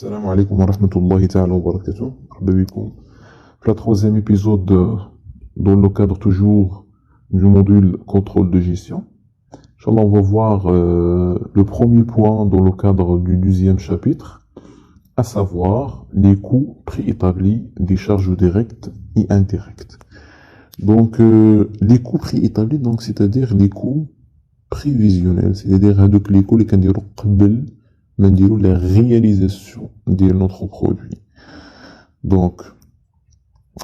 Salam alaikum wa rahmatullahi ta'ala wa barakatuh. Rabbi le troisième épisode dans le cadre toujours du module contrôle de gestion. Inch'Allah, on va voir le premier point dans le cadre du deuxième chapitre, à savoir les coûts préétablis des charges directes et indirectes. Donc, les coûts préétablis, donc, c'est-à-dire les coûts prévisionnels, c'est-à-dire les coûts qui sont la réalisation de notre produit. Donc,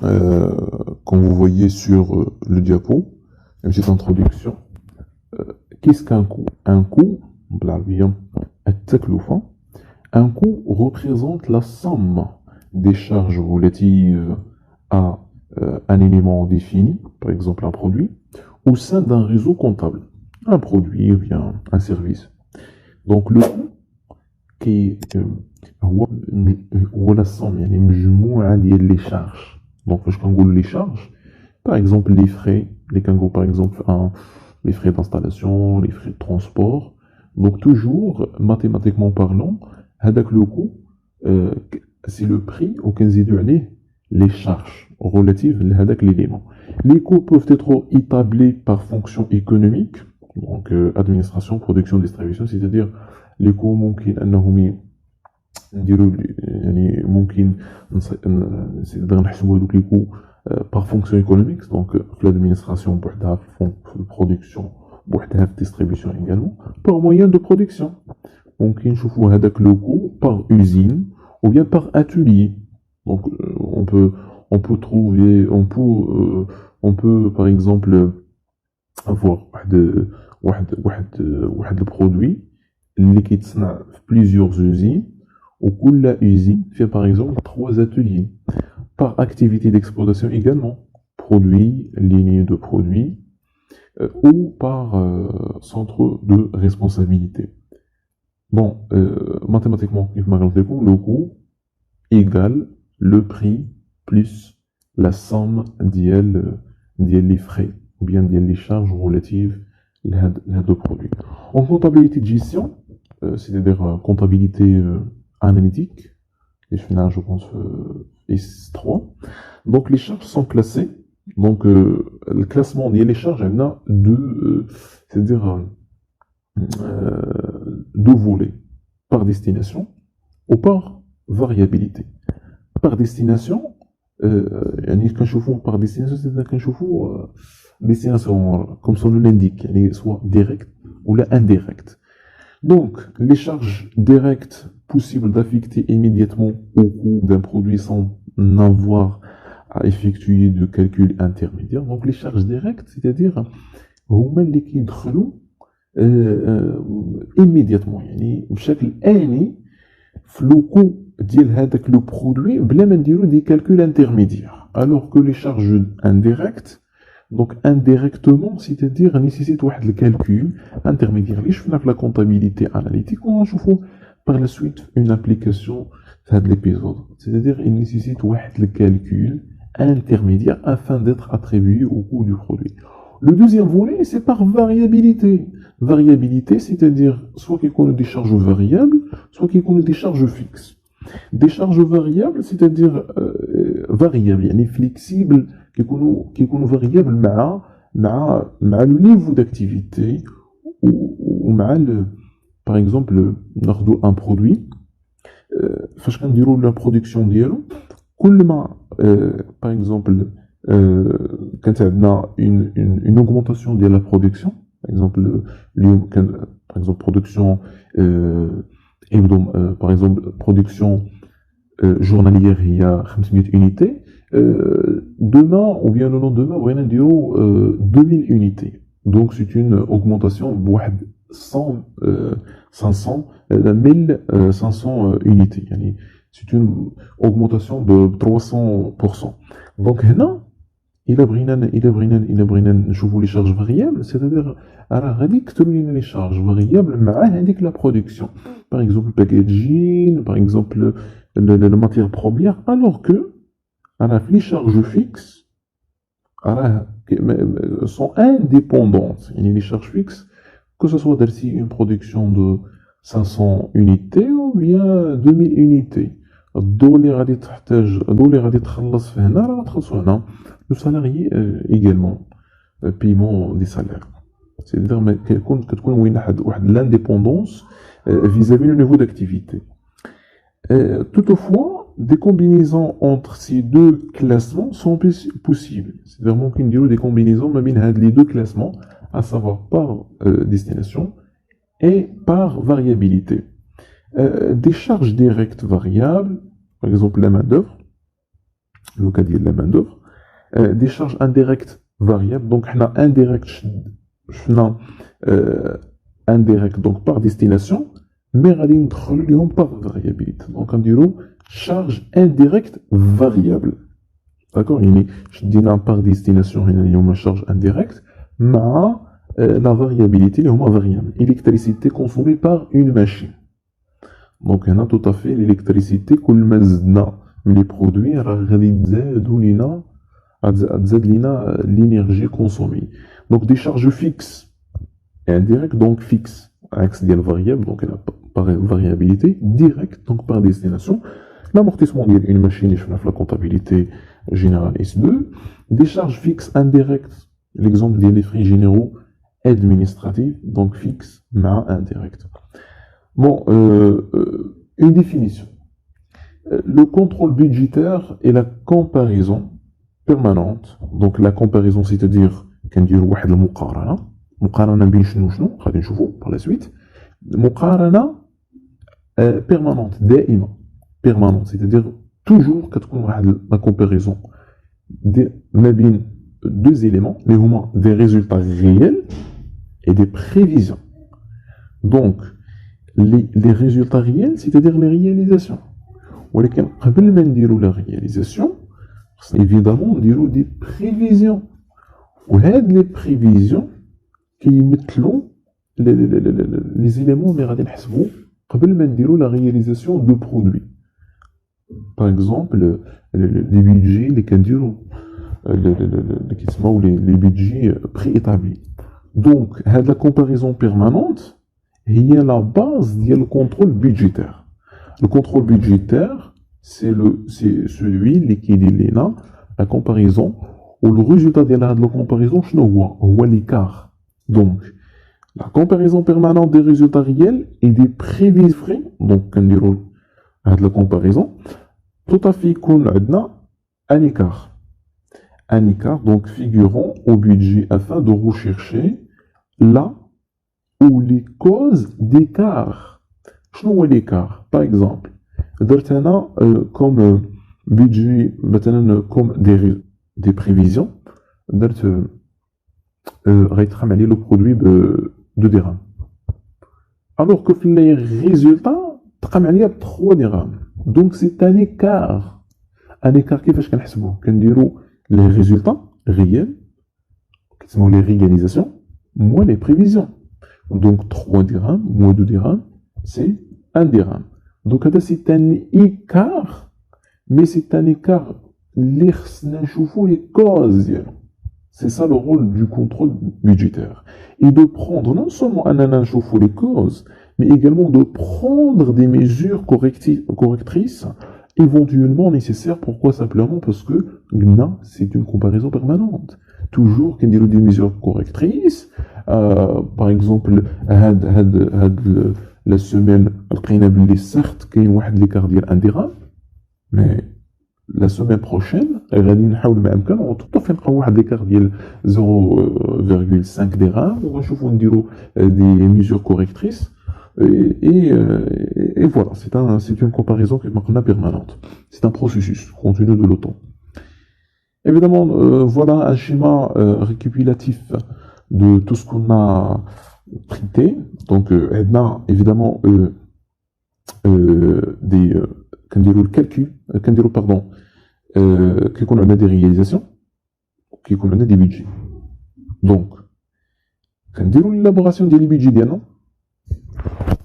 comme vous voyez sur le diapo, une petite introduction. Qu'est-ce qu'un coût? Un coût, un coût représente la somme des charges relatives à un élément défini, par exemple un produit, au sein d'un réseau comptable, un produit ou bien un service. Donc le coût qui هو la somme يعني مجموعة ديال les charges. Donc فاش كنقول les charges, par exemple les frais, les كنقول par exemple les frais d'installation, les frais de transport. Donc toujours mathématiquement parlant, هذاك le coût c'est le prix auquel نزيدو عليه les charges relatives لهذاك l'élément. Les coûts peuvent être établis par fonction économique, donc administration, production, distribution, c'est-à-dire les coûts ممكن انهم نديروا يعني ممكن نقدر نحسبوا هذوك لي كو par fonction économique, donc في l'administration بوحدها, في البرودكسيون بوحدها, في distribution également par moyen de production. ممكن نشوفوا هذاك لو كو par usine ou bien par atelier. Donc on peut trouver, on peut par exemple avoir واحد البرودوي اللي كيتصنع في plusieurs usines, وكل usine fait par exemple 3 ateliers. Par activité d'exploitation également, produits, ligne de produits, ou par centre de responsabilité. Bon, mathématiquement, le coût égale le prix plus la somme des frais, ou bien des charges relatives à deux produits. En comptabilité de gestion, c'est-à-dire comptabilité analytique, je pense S3. Donc les charges sont classées. Donc le classement des charges, il y en a deux, c'est-à-dire deux volets, par destination ou par variabilité. Par destination, quand je fais par destination, c'est-à-dire quand je fais destination comme son nom l'indique, soit direct ou indirect. Donc, les charges directes possibles d'affecter immédiatement au coût d'un produit sans avoir à effectuer de calcul intermédiaire. Donc, les charges directes, c'est-à-dire هما اللي كيدخلوا immédiatement, يعني بشكل آني في لو كو ديال هذاك لو برودوي بلا ما نديرو دي calculs intermédiaires. Alors que les charges indirectes, donc indirectement, c'est-à-dire nécessite le calcul intermédiaire. Les choses de la comptabilité analytique, on va voir par la suite une application de l'épisode. C'est-à-dire il nécessite le calcul intermédiaire afin d'être attribué au coût du produit. Le deuxième volet, c'est par variabilité. Variabilité, c'est-à-dire soit qu'il y a des charges variables, soit qu'il y a des charges fixes. Des charges variables, c'est-à-dire variables, يعني flexibles, كيكونوا variables مع le niveau d'activité ou مع par exemple ناخذوا un produit فاش كنديروا la production ديالو كل ما par exemple كانت عندنا une augmentation ديال la production, par exemple اليوم كان par exemple production par exemple production journalière il y a 500 unités. Demain ou bien le lendemain, on va dire 2000 unités. Donc c'est une augmentation de 1500 unités. C'est une augmentation de 300%. Donc là, il a brinen, je vous les charges variables, c'est-à-dire les charges variables avec la production. Par exemple, le packaging, par exemple, la matière première, alors que les charges fixes sont indépendantes. Les charges fixes, que ce soit une production de 500 unités ou bien 2000 unités. الضوء اللي غادي تحتاج الضوء اللي غادي تخلص في هنا راه تخلصو هنا. لو سالاريي également paiement des salaires. C'est-à-dire كتكون وين واحد لانديبوندونس vis-à-vis le niveau d'activité. Toutefois, des combinaisons entre ces deux classements sont possibles. C'est-à-dire ممكن نديرو des combinaisons ما بين هاد les deux classements, à savoir par destination et par variabilité. Des charges directes variables, par exemple la main-d'œuvre, le cas de la main-d'œuvre, des charges indirectes variables, donc on a indirect donc par destination, mais on par variabilité. Donc on dit charge indirecte variable. D'accord? Je dis par destination, il y a une charge indirecte, mais la variabilité, il y a une variable. Électricité consommée par une machine. Donc on a tout à fait l'électricité كل ما زدنا من les produits راه غادي تزادوا لينا تزاد لينا l'énergie consommée. Donc des charges fixes et indirectes, donc fixes axe ديال variable, donc elle a par variabilité, directe donc par destination. L'amortissement d'une machine, je fais la comptabilité générale S2. Des charges fixes indirectes, l'exemple des frais généraux administratifs, donc fixes mais indirectes. Bon, une définition. Le contrôle budgétaire est la comparaison permanente. Donc la comparaison, c'est-à-dire كندير واحد المقارنة بين شنو غادي نشوفو par la suite. مقارنة permanente, دائمة, permanente, c'est-à-dire toujours كتكون واحد la comparaison ما بين deux éléments اللي هما des résultats réels et des prévisions. Donc les résultats réels, c'est-à-dire les réalisations. ولكن قبل ما نديرو la réalisation, évidemment نديرو des prévisions. وهاد les prévisions كيمثلوا les éléments اللي غادي نحسبوا قبل ما نديرو la réalisation de produits. Par exemple, les budgets اللي كنديرو اللي كيتسموا les budgets préétablis. Donc هاد la comparaison permanente هي la base ديال le contrôle budgétaire. Le contrôle budgétaire, c'est celui اللي كيدير لنا la comparaison ou le résultat de la comparaison شنو هو l'écart. Donc la comparaison permanente des résultats réels et des prévisions, donc كنديرو هاد la comparaison tout à fait يكون عندنا un écart. Un écart, donc figurant au budget afin de rechercher là ou les causes d'écart. شنو هو l'écart? Par exemple, درت هنا comme budget مثلا comme des prévisions, درت غيتخام عليه le produit de dirham. Alors que les résultats تقام عليا ب 3 dirhams. Donc c'est un écart. Un écart كيفاش كنحسبوه؟ كنديرو les résultats réels, qui sont les réalisations, moins les prévisions. Donc 3 dirhams, moins 2 dirhams, c'est 1 dirham. Donc c'est un écart, mais c'est un écart, les causes. C'est ça le rôle du contrôle budgétaire. Et de prendre non seulement les causes, mais également de prendre des mesures correctrices éventuellement nécessaires. Pourquoi? Simplement parce que GNA, c'est une comparaison permanente. Toujours qu'il y a des mesures correctrices. Par exemple, la semaine, certes qu'il y a un écart de 1 dirham, mais la semaine prochaine, on va tout à fait avoir un écart de 0,5 dirham. On va voir des mesures correctrices. Et voilà, c'est une comparaison qui est permanente. C'est un processus continu de l'automne. Évidemment, voilà un schéma récapitulatif de tout ce qu'on a traité. Donc, on a évidemment des calculs, qu'on a des réalisations, qu'on a des budgets. Donc, on a l'élaboration des budgets ديالنا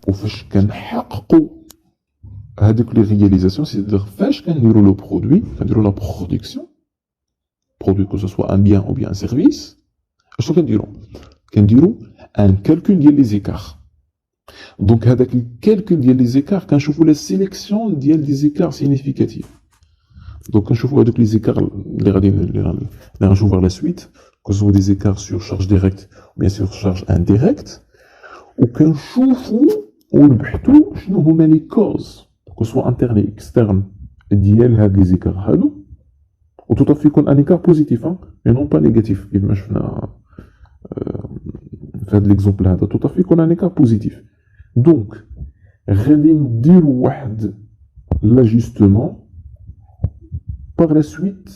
وفاش كنحققوا هذوك لي رياليزاسيون c'est-à-dire فاش كنديروا لو برودوي كنديروا لا برودكسيون produit que ce soit un bien ou bien un service اش كنديروا ان calcul ديال les écarts. Donc, avec le calcul des écarts, quand je vois la sélection des écarts significatifs. Donc, quand je vois avec les écarts, je voir la suite, que ce soit des écarts sur charge directe ou bien sur charge indirecte, ou quand je vois, ou les causes, que ce soit internes et externes, des écarts. Ou tout à fait un écart positif, hein, mais non pas négatif. Faire l'exemple là, tout à fait qu'on a un écart positif. Donc, غادي نديرو واحد l'ajustement par la suite.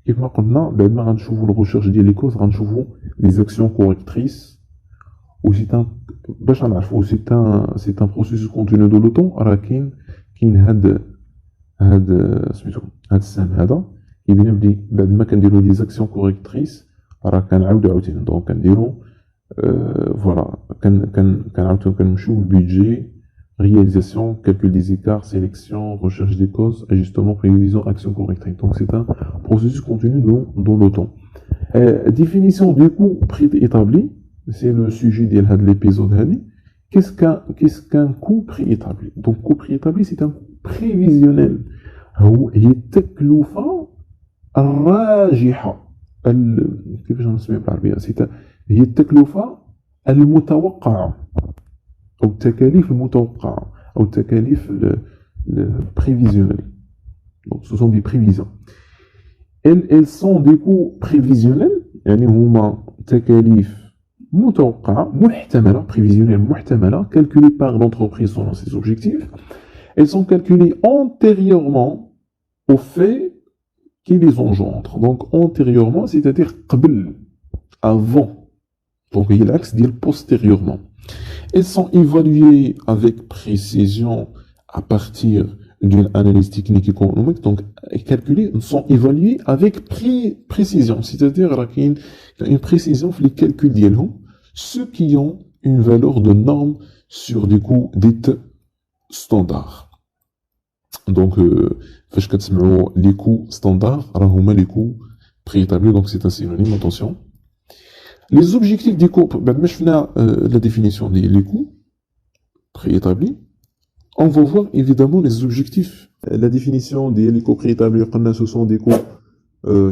كيف ما قلنا بعد ما غنشوفوا الريشيرش ديال لي كوز غنشوفوا les actions correctrices و باش نعرفوا c'est un processus continu de le temps راه كاين هاد سميتو هاد السهم هذا كيبين بلي بعد ما كنديروا لي زاكسيون كوريكتريس راه كنعاودو عاوتاني دونك كنديروا فوالا كنعاودو كنمشيو للبيدجي réalisation, calcul des écarts, sélection, recherche des causes, ajustement, prévision, action correctrice. Donc c'est un processus continu dans le temps. Définition du coût préétabli, c'est le sujet de l'épisode. Qu'est-ce qu'un coût préétabli? Donc coût préétabli, c'est un coût prévisionnel. هي التكلفة الراجحة كيفاش نسميها بالعربية؟ هي التكلفة المتوقعة أو التكاليف المتوقعة أو التكاليف prévisionnelles. Donc ce sont des prévisions. Elles sont des coûts prévisionnels يعني هما تكاليف متوقعة محتملة prévisionnelle محتملة calculées par l'entreprise selon ses objectifs. Elles sont calculées antérieurement aux faits qui les engendrent. Donc antérieurement, c'est-à-dire قبل, avant. Donc il y a l'axe dit postérieurement. Elles sont évaluées avec précision à partir d'une analyse technique économique. Donc calculées sont évaluées avec précision. C'est-à-dire qu'il y a une précision dans les calculs d'elles, ceux qui ont une valeur de norme sur des coûts dits standards. Donc, les coûts standards, les coûts préétablis, donc c'est un synonyme, attention. Les objectifs des coûts, la définition des coûts préétablis, on va voir évidemment les objectifs. La définition des coûts préétablis, ce sont des coûts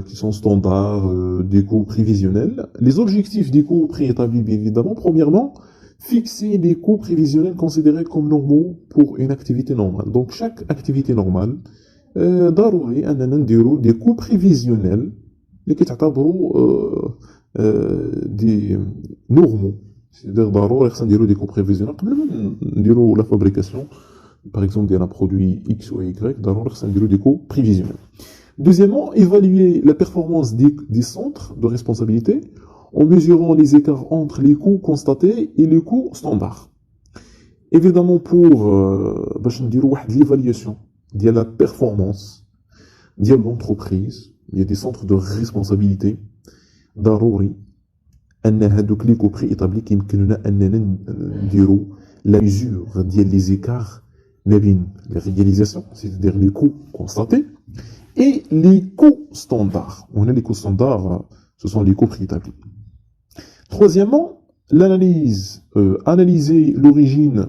qui sont standards, des coûts prévisionnels. Les objectifs des coûts préétablis, bien évidemment, premièrement, fixer des coûts prévisionnels considérés comme normaux pour une activité normale. Donc, chaque activité normale, ضروري أننا نديرو des coûts prévisionnels اللي كيتعتبروا des normaux. C'est-à-dire ضروري خصنا نديرو des coûts prévisionnels قبل ما نديرو la fabrication, par exemple ديال un produit X ou Y, ضروري خصنا نديرو des coûts prévisionnels. Deuxièmement, évaluer la performance des centres de responsabilité en mesurant les écarts entre les coûts constatés et les coûts standards. Évidemment, pour l'évaluation de la performance de l'entreprise, il y a des centres de responsabilité. ضروري أن هذوك les coûts préétablis كيمكننا أننا نديرو la mesure ديال les écarts ما بين les réalisations, c'est-à-dire les coûts constatés, et les coûts standards. On a les coûts standards, ce sont les coûts préétablis. Troisièmement, l'analyse, analyser l'origine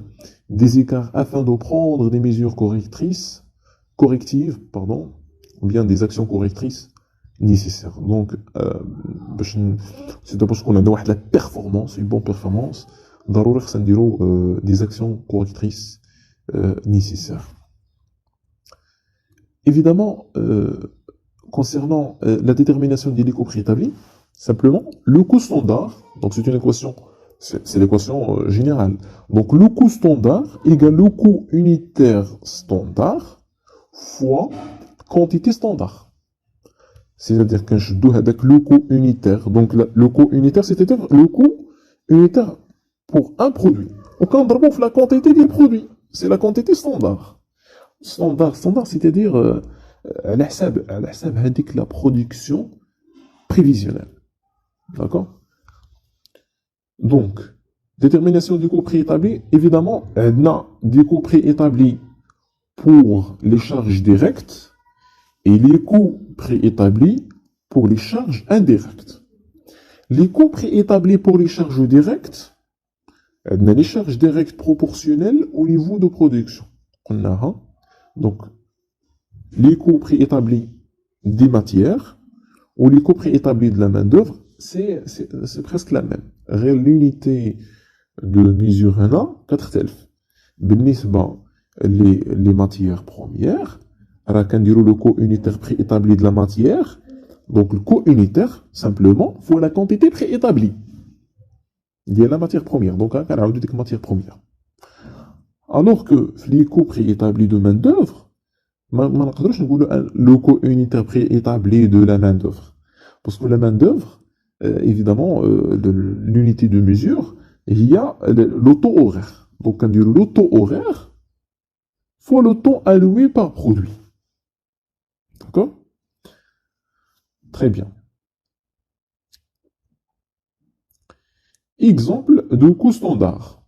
des écarts afin de prendre des mesures correctives, ou bien des actions correctrices nécessaires. Donc, c'est parce qu'on a la performance, une bonne performance, des actions correctrices nécessaires. Évidemment, concernant la détermination des coûts préétablis, simplement, le coût standard, donc c'est une équation, c'est l'équation générale. Donc le coût standard égale le coût unitaire standard fois quantité standard. C'est-à-dire que je dois avec le coût unitaire. Donc le coût unitaire, c'est-à-dire le coût unitaire pour un produit. Donc on trouve la quantité du produit. C'est la quantité standard. Standard, c'est-à-dire à la production prévisionnelle. D'accord? Donc, détermination du coût préétabli, évidemment, on a des coûts préétablis pour les charges directes et les coûts préétablis pour les charges indirectes. Les coûts préétablis pour les charges directes, On a les charges directes proportionnelles au niveau de production. On a donc les coûts préétablis des matières ou les coûts préétablis de la main-d'œuvre, c'est presque la même. L'unité de mesure هنا 4000. بالنسبة les matières premières, راه كنديروا le coût unitaire préétabli de la matière. Donc le coût unitaire, simplement, faut la quantité préétablie. Il y a la matière première. Donc, on a des matières premières. Alors que les coûts préétablis de main-d'œuvre, le coût unitaire préétabli de la main-d'œuvre. Parce que la main-d'œuvre, évidemment, l'unité de mesure, il y a le taux horaire. Donc, on dit le taux horaire fois le temps alloué par produit. D'accord? Très bien. Exemple de coût standard.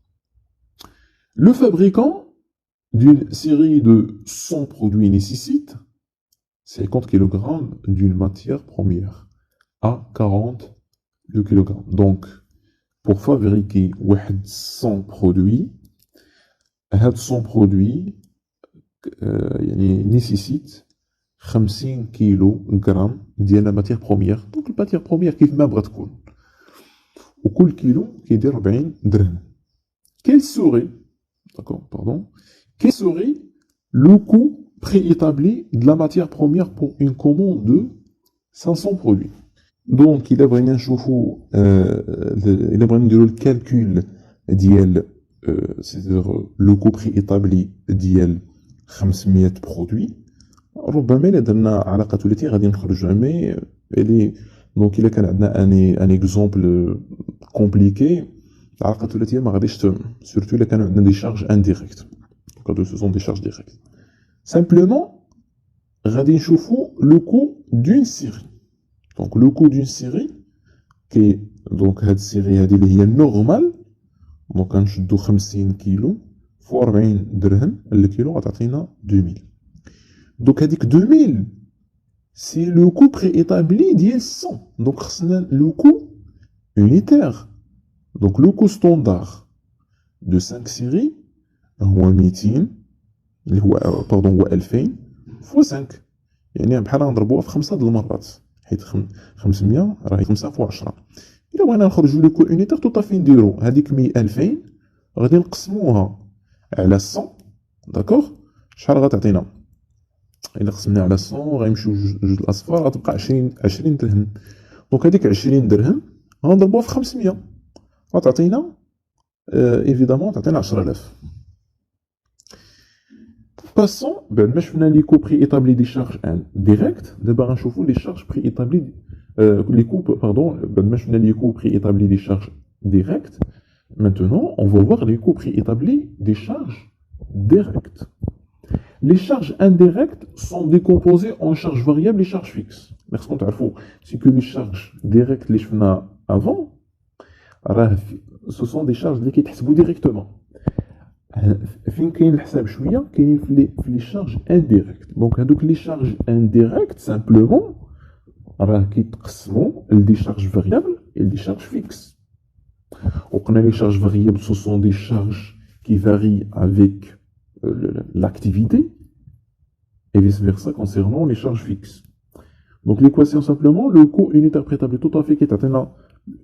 Le fabricant d'une série de 100 produits nécessite 50 kg d'une matière première à 40 le kilogramme. Donc, pour fabriquer 100 produits, 100 produits nécessitent 50 kg de la matière première. Donc, la matière première qui ما بغات تكون. وكل كيلو كيدير 40 درهم. Quel serait, d'accord, pardon, quel serait le coût préétabli de la matière première pour une commande de 500 produits? Donc, il a بغينا نشوفوا il a بغينا نديروا le calcul ديال c'est-à-dire le coût préétabli ديال 500 produits. ربما إلا درنا علاقة ثلاثية غادي نخرجوا مي donc إلا كان عندنا ان اكزومبل compliqué, العلاقة الثلاثية ما غاديش surtout إلا كانوا عندنا des charges indirectes. Donc ce sont des charges directes. Simplement, غادي نشوفوا le coût d'une série. Donc le coût d'une série qui donc هاد السيري هادي اللي هي normal. Donc غنشدو 50 كيلو في 40 درهم الكيلو غتعطينا 2000. Donc هذيك 2000 c'est le coût préétabli ديال 100. Donc خصنا le coût unitaire. Donc le coût standard de 5 séries هو 200 اللي هو pardon هو 2000 fois 5. يعني بحال غنضربوها في 5 د المرات حيت 500 راهي 5 في 10. إلا بغينا نخرجوا لو كو unitaire tout à fait نديرو هذيك 2000 غادي نقسموها على 100. داكوغ شحال غتعطينا؟ إلا قسمنا على 100 غيمشيو جوج الأصفار غتبقى 20 درهم. دونك هذيك 20 درهم غنضربوها في 500 غتعطينا évidemment تعطينا 10000. Passons, بعد ما شفنا les coûts préétablis des charges indirectes, d'abord غنشوفوا les charges préétablies les coûts pardon, بعد ما شفنا les coûts préétablis des charges directes. Maintenant, on va voir les coûts préétablis des charges directes. Les charges indirectes sont décomposées en charges variables et charges fixes. Merci qu'on c'est que les charges directes les شفنا avant, ce sont des charges qui كيتحسبوا directement. فين كاين الحساب شويه كاينين في لي شارج انديريكت. دونك هذوك لي شارج انديريكت سامبلومون راه كيتقسموا لدي شارج فاريابل et des charges fixes. وقلنا les charges variables ce sont des charges qui varient avec l'activité et vice versa concernant les charges fixes. Donc l'équation simplement le coût unitaire préétabli tout à fait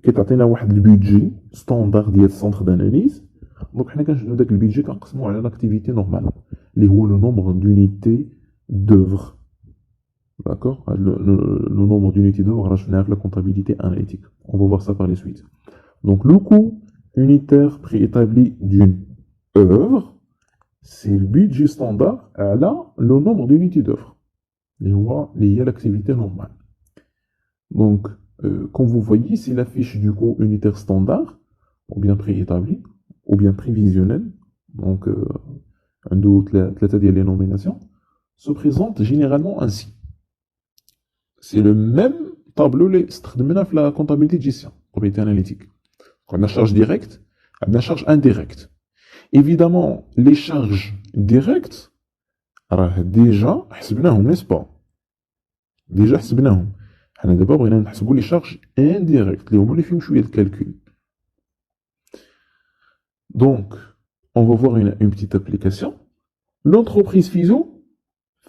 كيتعطينا واحد البيدجي ستاندار ديال السونتر d'analyse. Donc حنا كنشدو داك البيدجي كنقسموه على l'activité normale اللي هو le nombre d'unités d'œuvre. D'accord, le nombre d'unités d'œuvre راه شفناها في la comptabilité analytique. On va voir ça par les suite. Donc le coût unitaire préétabli d'une œuvre c'est le budget standard على le nombre d'unités d'œuvre اللي هي l'activité normale. Donc comme vous voyez, c'est la fiche du coût unitaire standard, ou bien préétabli, ou bien prévisionnel, donc ثلاثة ديال les nominations, se présente généralement ainsi. C'est le même tableau اللي استخدمناه في la comptabilité de gestion, comptabilité analytique. On a charge directe, on a charge indirecte. Évidemment, les charges directes, راه déjà حسبناهم, n'est-ce pas? Déjà حسبناهم. حنا دابا بغينا نحسبوا لي شارج انديريكت اللي هما اللي فيهم شويه الكالكول. Donc, on va voir une petite application. L'entreprise FISO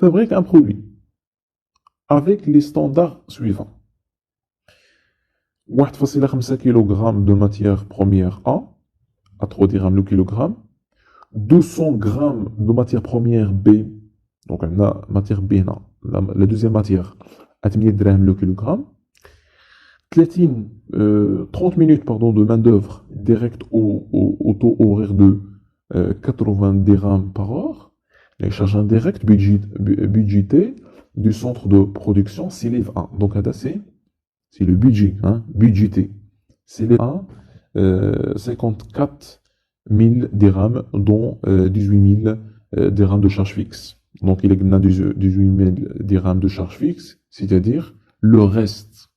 fabrique un produit avec les standards suivants. 1,5 kg de matière première A, à 3 dirhams le kilogramme. 200 grammes de matière première B, donc on a matière B, la deuxième matière, à 8 dirhams le kilogramme. 30 minutes pardon, de main-d'œuvre direct au taux horaire de 80 dirhams par heure. Les charges indirectes budgétées du centre de production, c'est les 1. Donc, c'est le budget, budgété. C'est les 1, 54 000 dirhams, dont 18 000 dirhams de charge fixe. Donc, il y a 18 000 dirhams de charge fixe, c'est-à-dire le reste.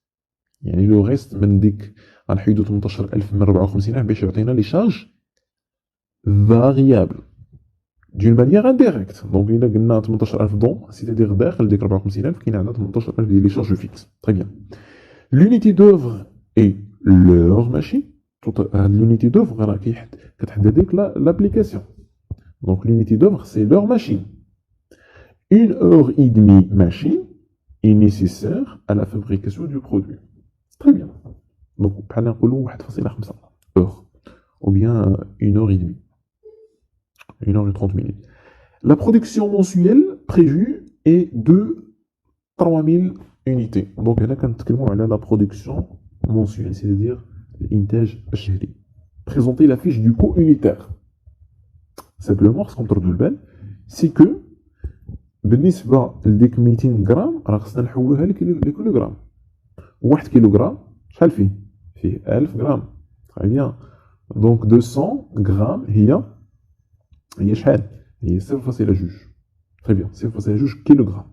يعني le reste من ديك غنحيدو 18000 من 54000 باش يعطينا لي شارج فاريابل d'une manière indirecte. Donc, il y a 18000 dons, c'est-à-dire داخل ديك 54000 كاين عندنا 18000 ديال لي شارج فيكس. Très bien. L'unité d'œuvre est l'heure machine. L'unité d'œuvre راه كتحدد لك l'application. Donc, l'unité d'œuvre c'est l'heure machine. 1h30 machine est nécessaire à la fabrication du produit. Très bien. Donc, بحال نقولوا 1,5 heure ou bien 1h30. 1h30 minutes. La production mensuelle prévue est de 3000 unités. Donc, là, quand on a la production mensuelle, c'est-à-dire l'intage الشهري. Présenter la fiche du coût unitaire. Simplement, ce qu'on trouve le bel, c'est que بالنسبة لديك 200 غرام راه خصنا نحولوها لكيلوغرام. 1 كيلوغرام شحال فيه؟ فيه 1000 غرام. Très bien. Donc 200 غرام هي شحال؟ هي 0.2. Très bien. 0.2 كيلوغرام.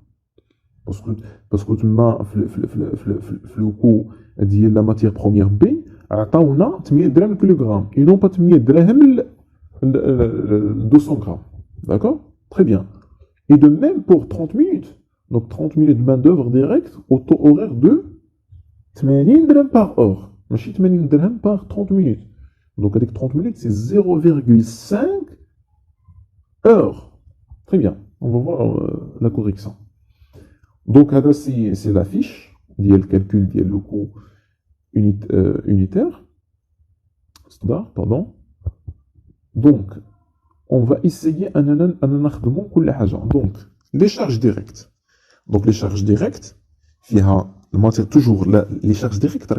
باسكو تما في الكو ديال لا ماتيير بروميير بي عطاونا 8 درهم الكيلوغرام. Et non pas 8 درهم 200 grammes. D'accord? Très bien. Et de même pour 30 minutes. Donc 30 minutes de main-d'œuvre directe au taux horaire de 80 dirhams par heure. ماشي 80 dirhams par 30 minutes. Donc avec 30 minutes, c'est 0,5 heures. Très bien. On va voir la correction. Donc c'est la fiche, le calcul le coût unitaire. Standard, pardon. Donc, on va essayer donc les charges directes. Donc les charges directes, toujours les charges directes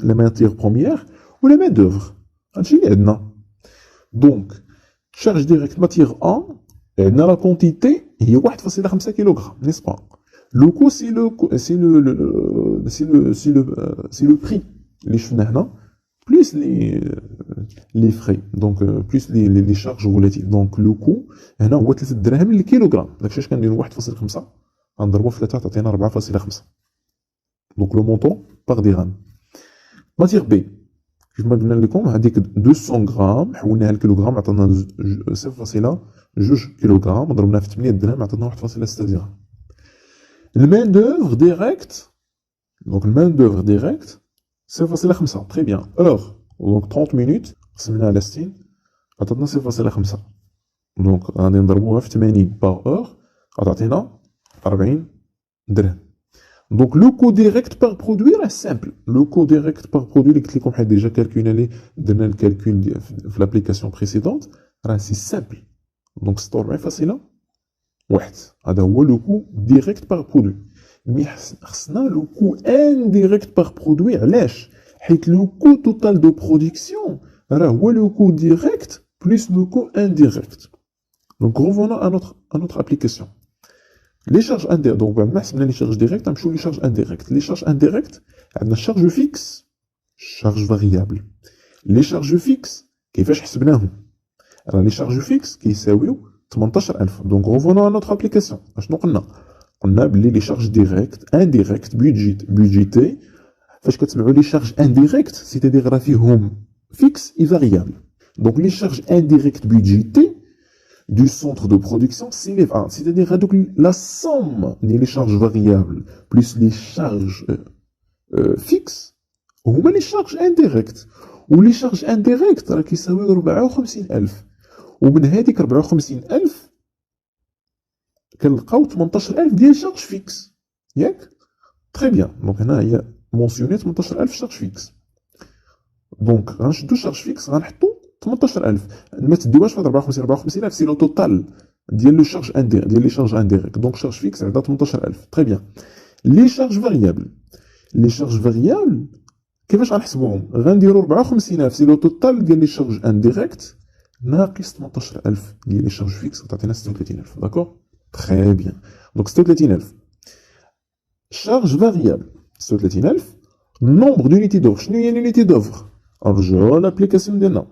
la matière première ou la main d'œuvre. Donc charge directe matière 1, la quantité est 1,5 kg, n'est-ce pas? Le coût c'est le prix. Les cheveux plus les frais, donc plus les charges relatives. Donc le coût هنا هو 3 دراهم للكيلوغرام. داكشي اش كنديروا 1.5 غنضربوا في 3 تعطينا 4.5. Donc le montant par dirham. Matière B, كيف ما قلنا لكم هذيك 200 غرام حولناها لكيلوغرام عطانا 0.2 كيلوغرام ضربناها في 8 درهم عطانا 1.6 درهم. المين دوفر ديريكت. Donc le main d'œuvre direct 0.5. Très bien. Heure. Donc 30 minutes. قسمناها على 60. عطاتنا 0.5. Donc غادي نضربوها في 80 par heure. غتعطينا 40 درهم. Donc le coût direct par produit est simple. Le coût direct par produit, اللي قلت لكم حنا déjà calculé درنا الكالكول في l'application précédente. C'est simple. Donc 46 فاصلة 1. هذا هو le coût direct par produit. Mais خصنا le coût indirect par produit. علاش؟ حيت le coût total de production راه هو le coût direct plus le coût indirect. Donc revenons à notre application. Les charges indirectes. Donc les charges directes, les charges indirectes. Les charges indirectes, on a charge fixe, charge variable. Les charges fixes, كيفاش حسبناهم؟ Alors les charges fixes كيساويو 18000. Donc revenons à notre application. شنو قلنا؟ قلنا بلي les charges directes, indirectes, budgétées. فاش كتبعوا les charges indirectes, c'est-à-dire راه فيهم fixe et variable. Donc les charges indirectes budgétées du centre de production s'élève à, c'est-à-dire la somme des charges variables plus les charges fixes ou les charges indirectes. ولي شارج انديريكت راه كيساوي 54000 ومن هذيك 54000 كنلقاو 18000 ديال شارج فيكس ياك تري بيان دونك هنا هي مونسيوني 18000 شارج فيكس دونك غنشدو شارج فيكس غنحطو 18000 ما تديوهاش في 54000 سي لو توتال ديال لو شارج انديريكت ديال لي شارج انديريكت دونك شارج فيكس عندها 18000 تري بيان لي شارج فاريابل لي شارج فاريابل كيفاش غنحسبوهم غنديرو 54000 سي لو توتال ديال لي شارج انديريكت ناقص 18000 ديال لي شارج فيكس تعطينا 36000 داكور تري بيان دونك 36000 charge variable 36000 nombre d'unités d'œuvre شنو هي l'unité d'œuvre نرجعو لابليكاسيون ديالنا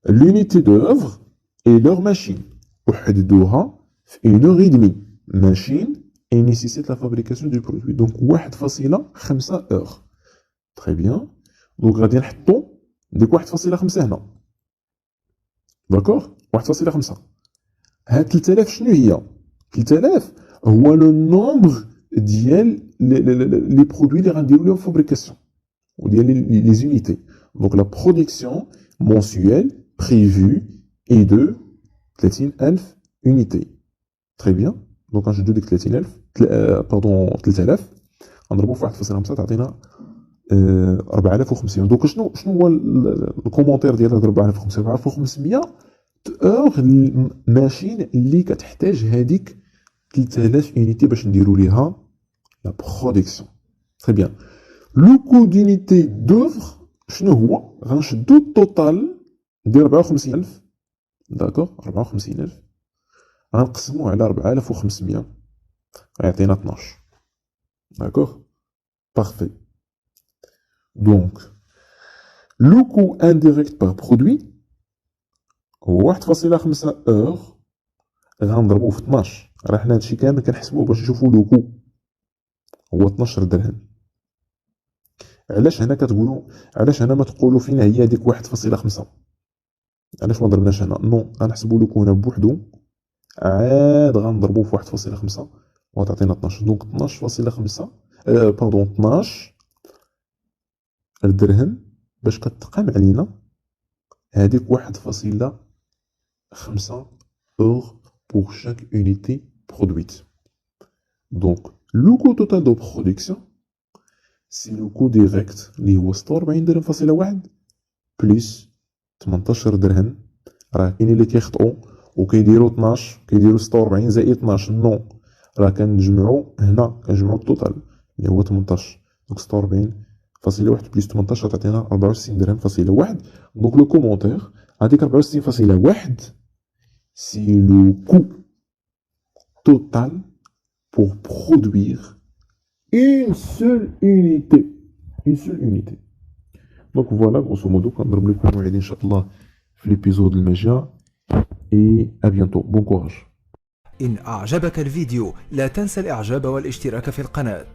l'unité d'œuvre et leur machine وحددوها في 1h30 machine et nécessite la fabrication du produit donc 1.5 heures très bien donc غادي نحطو ديك 1.5 هنا داكور 1.5 هاد 3000 شنو هي 3000 هو لو نومبر ديال لي برودوي اللي غنديرو لهم فابريكاسيون وديال لي زونيتي دونك لا برودكسيون منسويل بريفو اي دو 30000 unité تري بيان دونك غنشدو ديك 30000 باردون 3000 غنضربو في 1.5 تعطينا 4500 دونك شنو هو الكومونتير ديال هاد 4500 4500 اور الماشين اللي كتحتاج هذيك 3000 unité باش نديرو ليها لا برودكسيون تري بيان لو كو دونيتي دوفر شنو هو غنشدو التوتال ديال 54000 داكور 54000 غنقسموه على 4500 غيعطينا 12 داكور بارفي دونك لو كو انديريكت بار برودوي هو 1.5 اور غنضربوه في 12 راه حنا هادشي كامل كنحسبوه باش نشوفو لو كو هو 12 درهم علاش هنا كتقولوا علاش هنا ما تقولوا فين هي هذيك 1.5 علاش ما ضربناش هنا نو غنحسبوا لو كو هنا بوحدو عاد غنضربوه في 1.5 وغتعطينا 12 دونك 12.5 باردون 12 الدرهم باش كتقام علينا هذيك 1.5 اور pour chaque unité produite. Donc, le coût total de production, c'est le coût direct اللي هو 46 درهم فاصلة واحد بلس 18 درهم راه كاينين اللي كيخطئوا وكيديروا 12 كيديروا 46 زائد 12 نو راه كنجمعوا هنا كنجمعوا التوتال اللي هو 18 دونك 46 فاصلة واحد بلس 18 تعطينا 64 درهم فاصلة واحد دونك لو كومونتير هذيك 64 فاصلة واحد c'est le coût total pour produire une seule unité. Une seule unité. Donc voilà, grosso modo, كنضرب لكم موعد إن شاء الله في l'épisode المجا et à bientôt. Bon courage. إن أعجبك الفيديو لا تنسى الإعجاب والاشتراك في القناة.